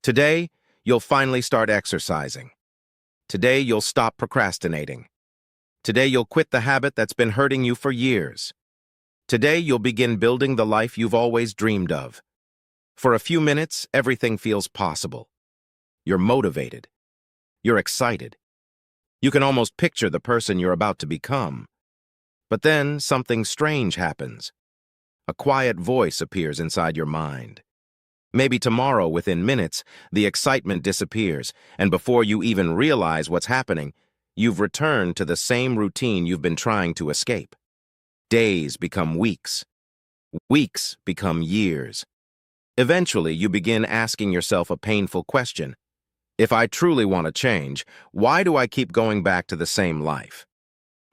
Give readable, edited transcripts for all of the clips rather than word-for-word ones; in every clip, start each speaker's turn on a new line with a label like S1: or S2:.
S1: Today, you'll finally start exercising. Today, you'll stop procrastinating. Today, you'll quit the habit that's been hurting you for years. Today, you'll begin building the life you've always dreamed of. For a few minutes, everything feels possible. You're motivated. You're excited. You can almost picture the person you're about to become. But then, something strange happens. A quiet voice appears inside your mind. Maybe tomorrow, within minutes, the excitement disappears, and before you even realize what's happening, you've returned to the same routine you've been trying to escape. Days become weeks. Weeks become years. Eventually, you begin asking yourself a painful question. If I truly want to change, why do I keep going back to the same life?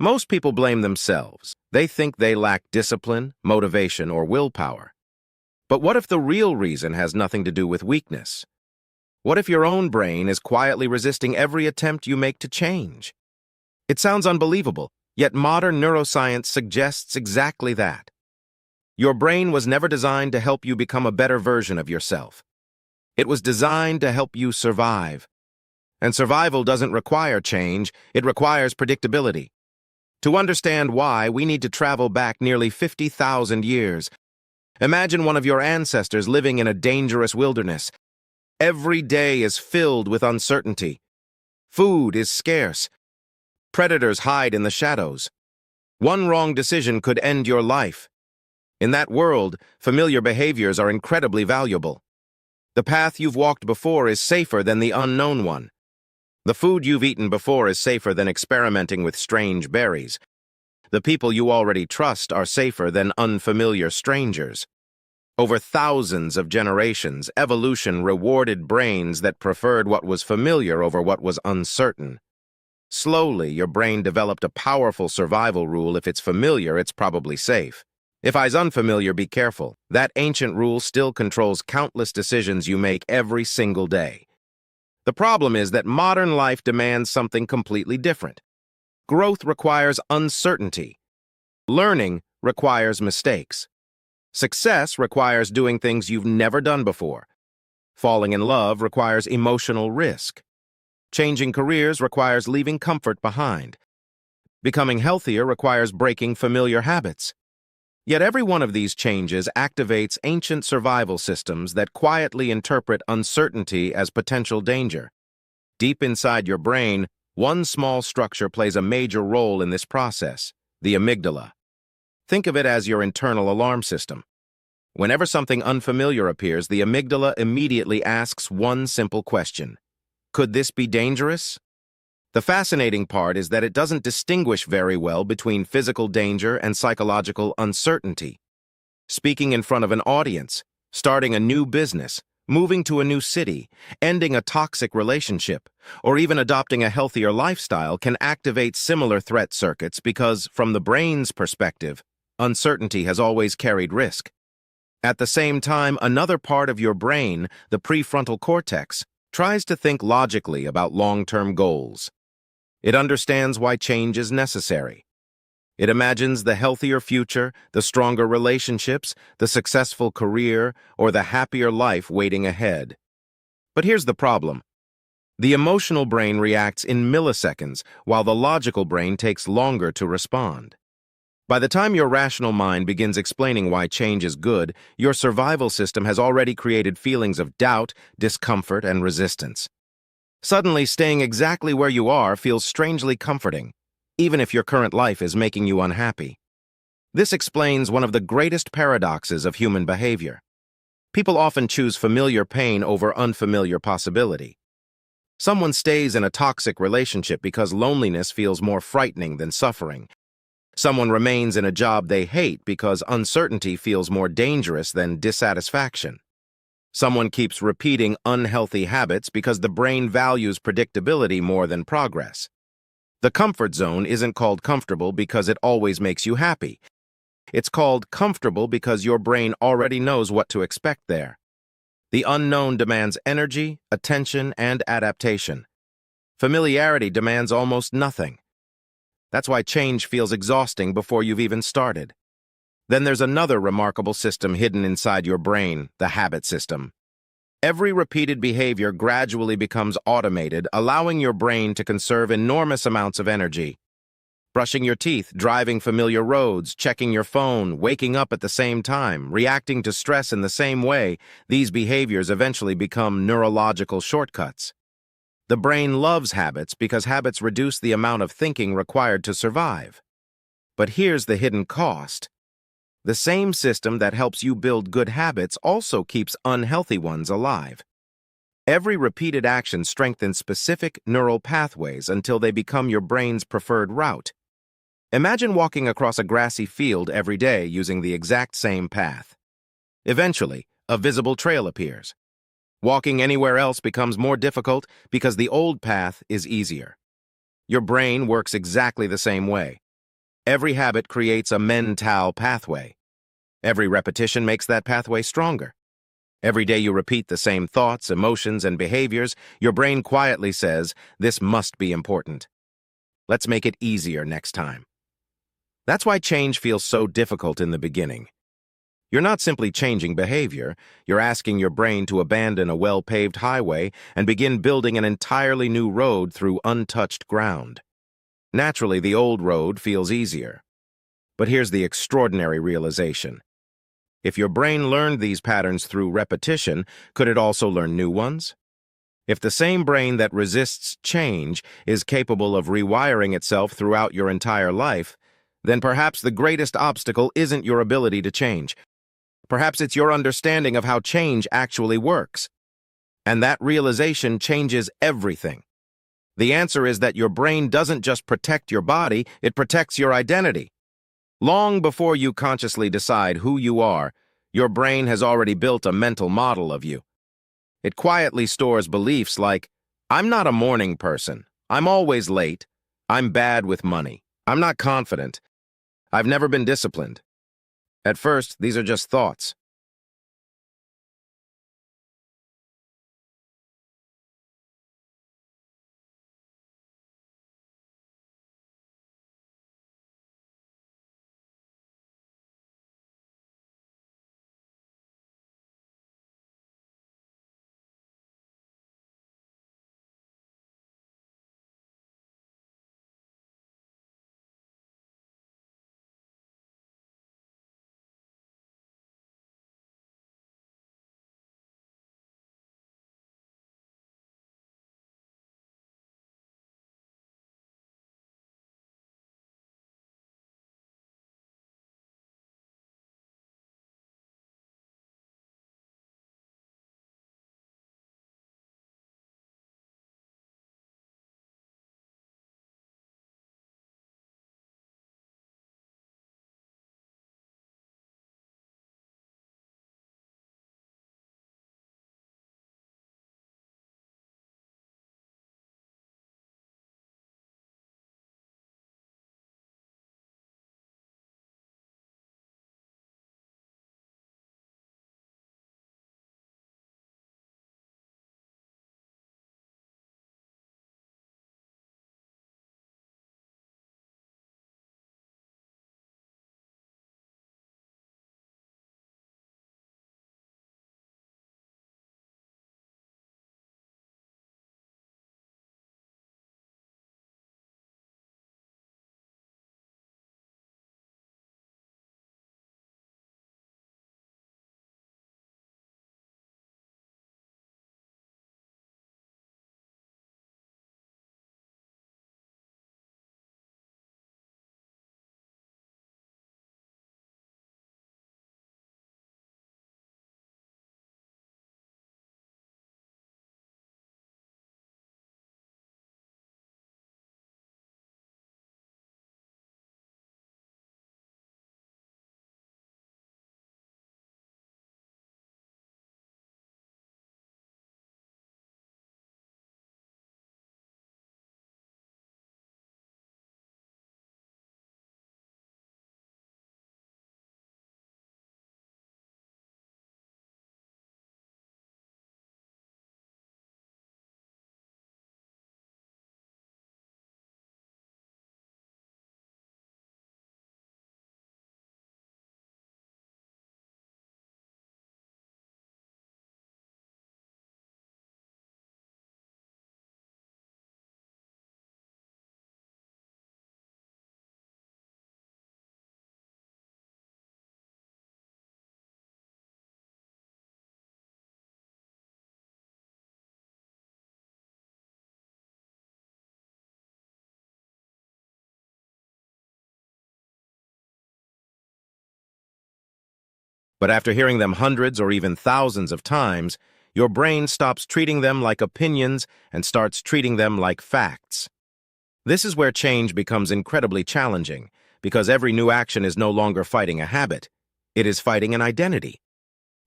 S1: Most people blame themselves. They think they lack discipline, motivation, or willpower. But what if the real reason has nothing to do with weakness? What if your own brain is quietly resisting every attempt you make to change? It sounds unbelievable, yet modern neuroscience suggests exactly that. Your brain was never designed to help you become a better version of yourself. It was designed to help you survive. And survival doesn't require change, it requires predictability. To understand why, we need to travel back nearly 50,000 years. Imagine one of your ancestors living in a dangerous wilderness. Every day is filled with uncertainty. Food is scarce. Predators hide in the shadows. One wrong decision could end your life. In that world, familiar behaviors are incredibly valuable. The path you've walked before is safer than the unknown one. The food you've eaten before is safer than experimenting with strange berries. The people you already trust are safer than unfamiliar strangers. Over thousands of generations, evolution rewarded brains that preferred what was familiar over what was uncertain. Slowly, your brain developed a powerful survival rule: if it's familiar, it's probably safe. If it's unfamiliar, be careful. That ancient rule still controls countless decisions you make every single day. The problem is that modern life demands something completely different. Growth requires uncertainty. Learning requires mistakes. Success requires doing things you've never done before. Falling in love requires emotional risk. Changing careers requires leaving comfort behind. Becoming healthier requires breaking familiar habits. Yet every one of these changes activates ancient survival systems that quietly interpret uncertainty as potential danger. Deep inside your brain, one small structure plays a major role in this process: the amygdala. Think of it as your internal alarm system. Whenever something unfamiliar appears, the amygdala immediately asks one simple question: could this be dangerous? The fascinating part is that it doesn't distinguish very well between physical danger and psychological uncertainty. Speaking in front of an audience, starting a new business, moving to a new city, ending a toxic relationship, or even adopting a healthier lifestyle can activate similar threat circuits because, from the brain's perspective, uncertainty has always carried risk. At the same time, another part of your brain, the prefrontal cortex, tries to think logically about long-term goals. It understands why change is necessary. It imagines the healthier future, the stronger relationships, the successful career, or the happier life waiting ahead. But here's the problem. The emotional brain reacts in milliseconds, while the logical brain takes longer to respond. By the time your rational mind begins explaining why change is good, your survival system has already created feelings of doubt, discomfort, and resistance. Suddenly, staying exactly where you are feels strangely comforting, even if your current life is making you unhappy. This explains one of the greatest paradoxes of human behavior. People often choose familiar pain over unfamiliar possibility. Someone stays in a toxic relationship because loneliness feels more frightening than suffering. Someone remains in a job they hate because uncertainty feels more dangerous than dissatisfaction. Someone keeps repeating unhealthy habits because the brain values predictability more than progress. The comfort zone isn't called comfortable because it always makes you happy. It's called comfortable because your brain already knows what to expect there. The unknown demands energy, attention, and adaptation. Familiarity demands almost nothing. That's why change feels exhausting before you've even started. Then there's another remarkable system hidden inside your brain, the habit system. Every repeated behavior gradually becomes automated, allowing your brain to conserve enormous amounts of energy. Brushing your teeth, driving familiar roads, checking your phone, waking up at the same time, reacting to stress in the same way, these behaviors eventually become neurological shortcuts. The brain loves habits because habits reduce the amount of thinking required to survive. But here's the hidden cost. The same system that helps you build good habits also keeps unhealthy ones alive. Every repeated action strengthens specific neural pathways until they become your brain's preferred route. Imagine walking across a grassy field every day using the exact same path. Eventually, a visible trail appears. Walking anywhere else becomes more difficult because the old path is easier. Your brain works exactly the same way. Every habit creates a mental pathway. Every repetition makes that pathway stronger. Every day you repeat the same thoughts, emotions, and behaviors, your brain quietly says, "This must be important. Let's make it easier next time." That's why change feels so difficult in the beginning. You're not simply changing behavior, you're asking your brain to abandon a well-paved highway and begin building an entirely new road through untouched ground. Naturally, the old road feels easier. But here's the extraordinary realization. If your brain learned these patterns through repetition, could it also learn new ones? If the same brain that resists change is capable of rewiring itself throughout your entire life, then perhaps the greatest obstacle isn't your ability to change. Perhaps it's your understanding of how change actually works. And that realization changes everything. The answer is that your brain doesn't just protect your body, it protects your identity. Long before you consciously decide who you are, your brain has already built a mental model of you. It quietly stores beliefs like, "I'm not a morning person. I'm always late. I'm bad with money. I'm not confident. I've never been disciplined." At first, these are just thoughts. But after hearing them hundreds or even thousands of times, your brain stops treating them like opinions and starts treating them like facts. This is where change becomes incredibly challenging, because every new action is no longer fighting a habit. It is fighting an identity.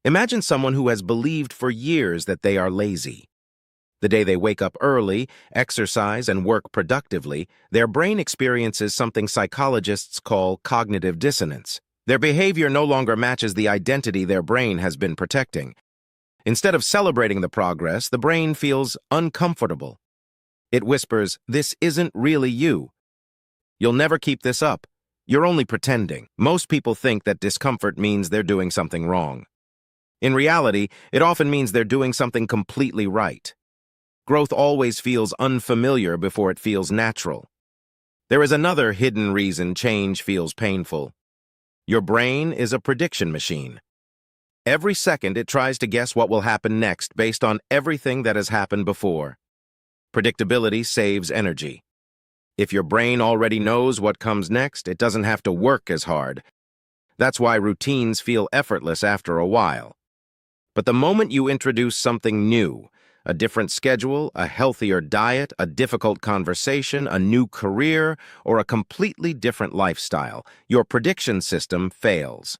S1: Imagine someone who has believed for years that they are lazy. The day they wake up early, exercise, and work productively, their brain experiences something psychologists call cognitive dissonance. Their behavior no longer matches the identity their brain has been protecting. Instead of celebrating the progress, the brain feels uncomfortable. It whispers, "This isn't really you. You'll never keep this up. You're only pretending." Most people think that discomfort means they're doing something wrong. In reality, it often means they're doing something completely right. Growth always feels unfamiliar before it feels natural. There is another hidden reason change feels painful. Your brain is a prediction machine. Every second it tries to guess what will happen next based on everything that has happened before. Predictability saves energy. If your brain already knows what comes next, it doesn't have to work as hard. That's why routines feel effortless after a while. But the moment you introduce something new, a different schedule, a healthier diet, a difficult conversation, a new career, or a completely different lifestyle, your prediction system fails.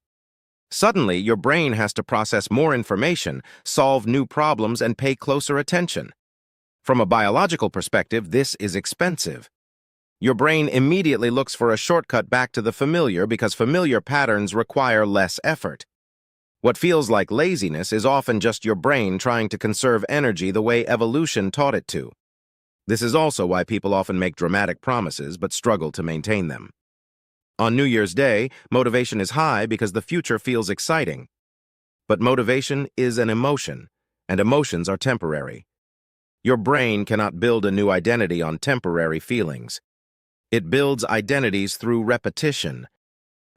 S1: Suddenly, your brain has to process more information, solve new problems, and pay closer attention. From a biological perspective, this is expensive. Your brain immediately looks for a shortcut back to the familiar because familiar patterns require less effort. What feels like laziness is often just your brain trying to conserve energy the way evolution taught it to. This is also why people often make dramatic promises but struggle to maintain them. On New Year's Day, motivation is high because the future feels exciting. But motivation is an emotion, and emotions are temporary. Your brain cannot build a new identity on temporary feelings. It builds identities through repetition.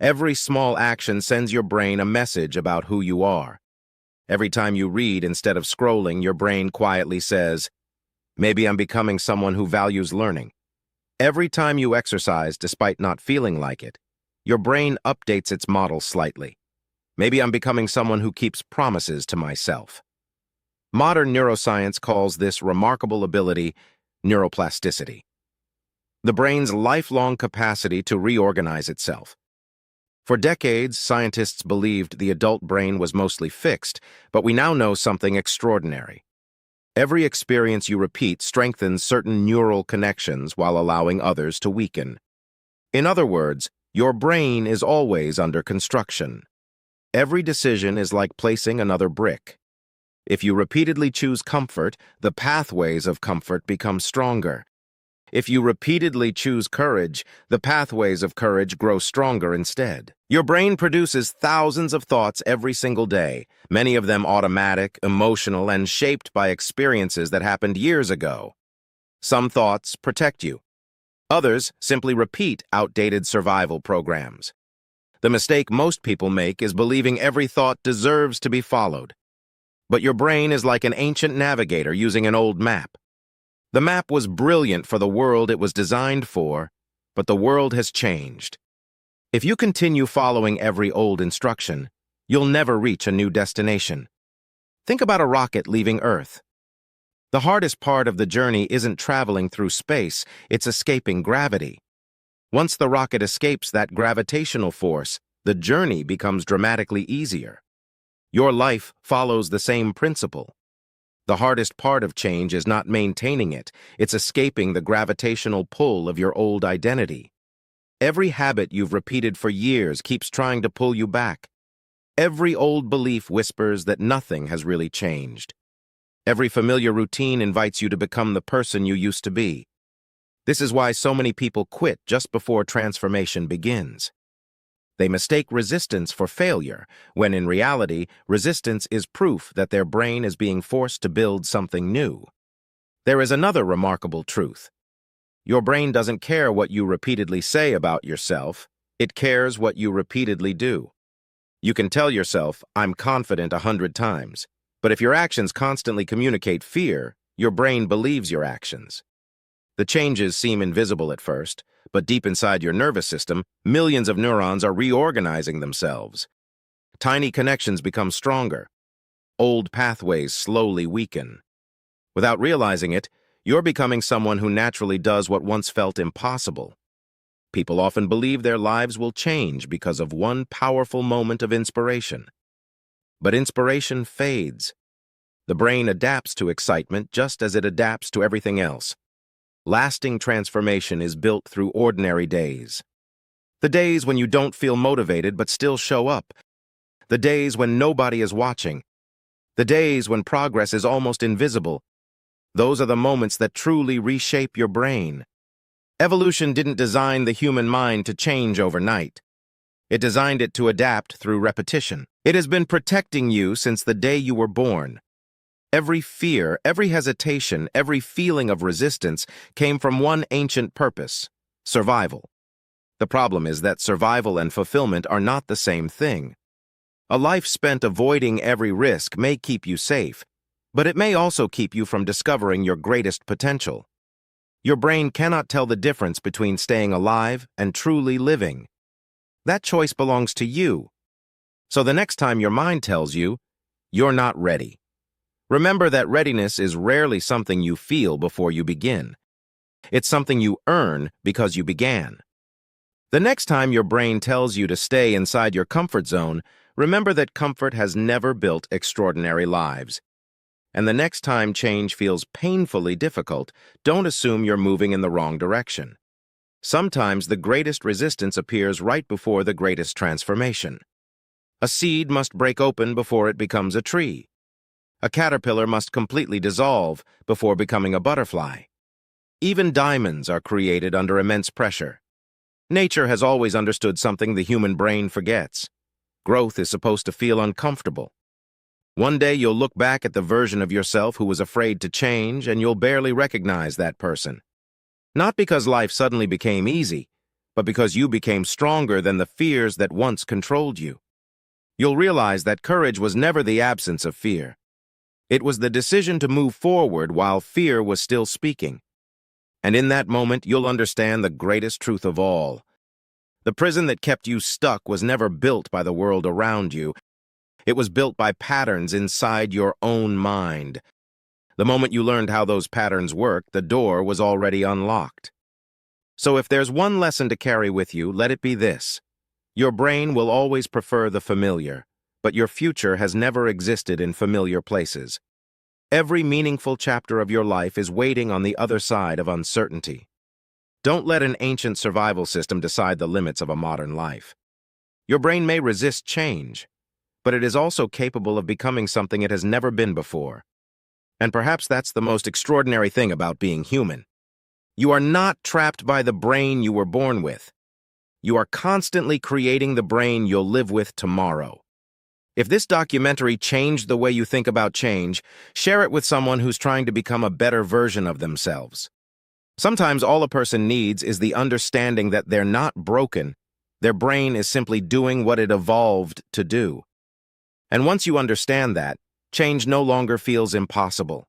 S1: Every small action sends your brain a message about who you are. Every time you read instead of scrolling, your brain quietly says, "Maybe I'm becoming someone who values learning." Every time you exercise despite not feeling like it, your brain updates its model slightly. "Maybe I'm becoming someone who keeps promises to myself." Modern neuroscience calls this remarkable ability neuroplasticity, the brain's lifelong capacity to reorganize itself. For decades, scientists believed the adult brain was mostly fixed, but we now know something extraordinary. Every experience you repeat strengthens certain neural connections while allowing others to weaken. In other words, your brain is always under construction. Every decision is like placing another brick. If you repeatedly choose comfort, the pathways of comfort become stronger. If you repeatedly choose courage, the pathways of courage grow stronger instead. Your brain produces thousands of thoughts every single day, many of them automatic, emotional, and shaped by experiences that happened years ago. Some thoughts protect you. Others simply repeat outdated survival programs. The mistake most people make is believing every thought deserves to be followed. But your brain is like an ancient navigator using an old map. The map was brilliant for the world it was designed for, but the world has changed. If you continue following every old instruction, you'll never reach a new destination. Think about a rocket leaving Earth. The hardest part of the journey isn't traveling through space, it's escaping gravity. Once the rocket escapes that gravitational force, the journey becomes dramatically easier. Your life follows the same principle. The hardest part of change is not maintaining it, it's escaping the gravitational pull of your old identity. Every habit you've repeated for years keeps trying to pull you back. Every old belief whispers that nothing has really changed. Every familiar routine invites you to become the person you used to be. This is why so many people quit just before transformation begins. They mistake resistance for failure, when in reality, resistance is proof that their brain is being forced to build something new. There is another remarkable truth. Your brain doesn't care what you repeatedly say about yourself, it cares what you repeatedly do. You can tell yourself, "I'm confident 100 times," but if your actions constantly communicate fear, your brain believes your actions. The changes seem invisible at first, but deep inside your nervous system, millions of neurons are reorganizing themselves. Tiny connections become stronger. Old pathways slowly weaken. Without realizing it, you're becoming someone who naturally does what once felt impossible. People often believe their lives will change because of one powerful moment of inspiration. But inspiration fades. The brain adapts to excitement just as it adapts to everything else. Lasting transformation is built through ordinary days. The days when you don't feel motivated but still show up. The days when nobody is watching. The days when progress is almost invisible. Those are the moments that truly reshape your brain. Evolution didn't design the human mind to change overnight. It designed it to adapt through repetition. It has been protecting you since the day you were born. Every fear, every hesitation, every feeling of resistance came from one ancient purpose: survival. The problem is that survival and fulfillment are not the same thing. A life spent avoiding every risk may keep you safe, but it may also keep you from discovering your greatest potential. Your brain cannot tell the difference between staying alive and truly living. That choice belongs to you. So the next time your mind tells you, you're not ready, remember that readiness is rarely something you feel before you begin. It's something you earn because you began. The next time your brain tells you to stay inside your comfort zone, remember that comfort has never built extraordinary lives. And the next time change feels painfully difficult, don't assume you're moving in the wrong direction. Sometimes the greatest resistance appears right before the greatest transformation. A seed must break open before it becomes a tree. A caterpillar must completely dissolve before becoming a butterfly. Even diamonds are created under immense pressure. Nature has always understood something the human brain forgets. Growth is supposed to feel uncomfortable. One day you'll look back at the version of yourself who was afraid to change, and you'll barely recognize that person. Not because life suddenly became easy, but because you became stronger than the fears that once controlled you. You'll realize that courage was never the absence of fear. It was the decision to move forward while fear was still speaking. And in that moment, you'll understand the greatest truth of all. The prison that kept you stuck was never built by the world around you. It was built by patterns inside your own mind. The moment you learned how those patterns worked, the door was already unlocked. So if there's one lesson to carry with you, let it be this: your brain will always prefer the familiar, but your future has never existed in familiar places. Every meaningful chapter of your life is waiting on the other side of uncertainty. Don't let an ancient survival system decide the limits of a modern life. Your brain may resist change, but it is also capable of becoming something it has never been before. And perhaps that's the most extraordinary thing about being human. You are not trapped by the brain you were born with. You are constantly creating the brain you'll live with tomorrow. If this documentary changed the way you think about change, share it with someone who's trying to become a better version of themselves. Sometimes all a person needs is the understanding that they're not broken. Their brain is simply doing what it evolved to do. And once you understand that, change no longer feels impossible.